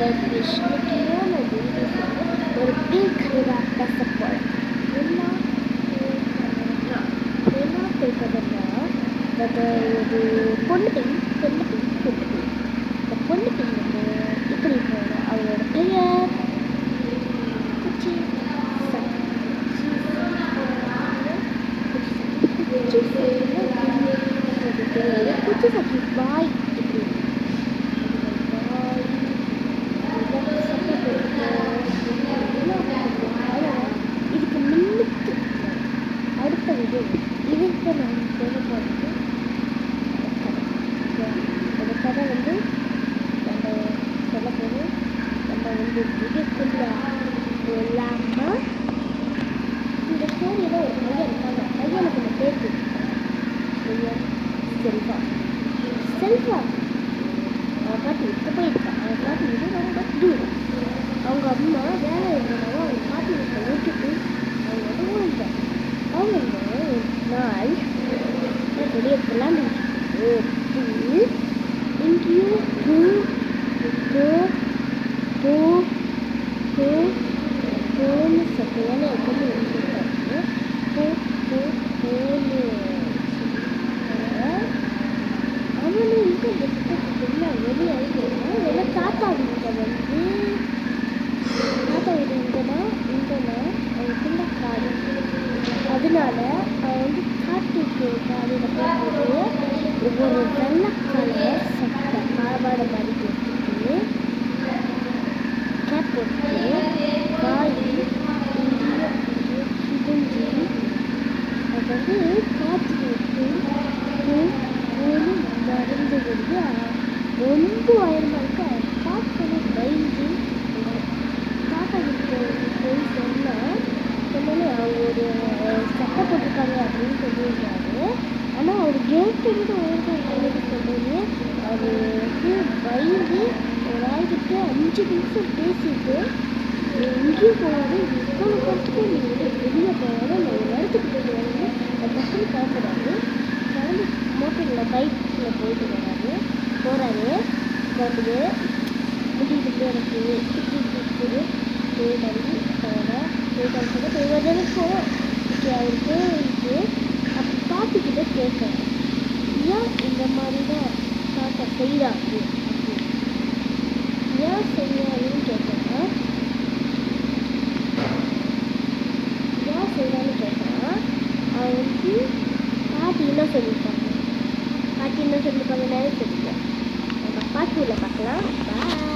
வெல்விஷ் முக்கியமான ஒரு பீக்கராக பேச போகிறேன். என்ன பேசுறதுன்னா ஒரு பொண்ணு பெண் இந்த பொண்ணு பெண் வந்து இப்படி போகணும். அவங்களோட பெயர் குச்சி சக்கி பாய் இப்படி இதுக்கு முன்னுக்கு அடுத்த இது இதுக்கு நான் சொல்ல போகிறது ஒரு கதை வந்து நம்ம சொல்ல போகிறோம். நம்ம வந்து இதுக்குள்ள இல்லாமல் இந்த ஸ்டோரியில் ஒரு பையன் இருக்காங்க. பையனுக்கு இந்த பேர் பையன் செல்வா அவன் பாட்டி விட்டு போயிருக்கான். அவன் பாட்டி வந்து ரொம்ப தூரம். அவங்க அம்மா வேலை இருந்தனால அவங்க பாட்டி வீட்டை விட்டுட்டு அவங்க வந்து ஓடிட்டாங்க. அவங்க ஒரு நாள் வெளியே விளாண்டுட்டு எங்கேயோ போன்னு சட்டையான எப்படி வச்சுருக்காங்க. போன்னு அவனும் இங்கே வெளியே அழுகிறா. எல்லாம் தாத்தா வீட்டை வந்து தாத்தா வீடு இங்கேனா அவன் சின்ன காடு. அதனால அவன் வந்து காட்டுக்கு காலையில் போகும்போது ஒரு வெள்ளை கலர் சட்டை பாவாடை மாதிரி போட்டுட்டு கேப் போட்டு காய் கிழிஞ்சி அது வந்து காற்று விட்டு நடந்து வந்து ரொம்ப உயரமாக இருக்கு. அதை பார்க்கணும் பயந்து தாத்தா வீட்டு போய் சொன்னோன்னே அவங்க ஒரு சட்டை போட்டிருக்காங்க அப்படின்னு சொல்லியிருந்தாரு. ஆனால் அவர் கேட்டு உயர்ந்து சொன்னோன்னே அது வந்து பயந்து ஒரு ஆள்கிட்ட 5 நிமிஷம் பேசிட்டு எங்கேயும் போகாது இவ்வளோ கஷ்டத்துக்கு நீங்கள் வந்து வெளியே போகாது நான் ஒரு இடத்துக்கு போயிட்டு வரணும் அது டக்குனு கிளம்புறாரு. கிளம்பி மோட்டரில் பைக்கில் போயிட்டு போகிறாரு. வந்து முடியுது எனக்கு போயிட்டு அவர் போயிட்டு அப்போ பாட்டிக்கிட்ட கேட்குறேன், ஏன் இந்த மாதிரி தான் தாத்தா செய்கிறாங்க ஏன் செய்யறாங்கன்னு கேட்குறேன். ஏன் செய்யறான்னு கேட்குறேன். அவன் வந்து பாட்டி என்ன சொல்லியிருப்பாங்க நேரம் சொல்லிட்டேன். நம்ம பாட்டியில் பார்க்கலாம். பாய்.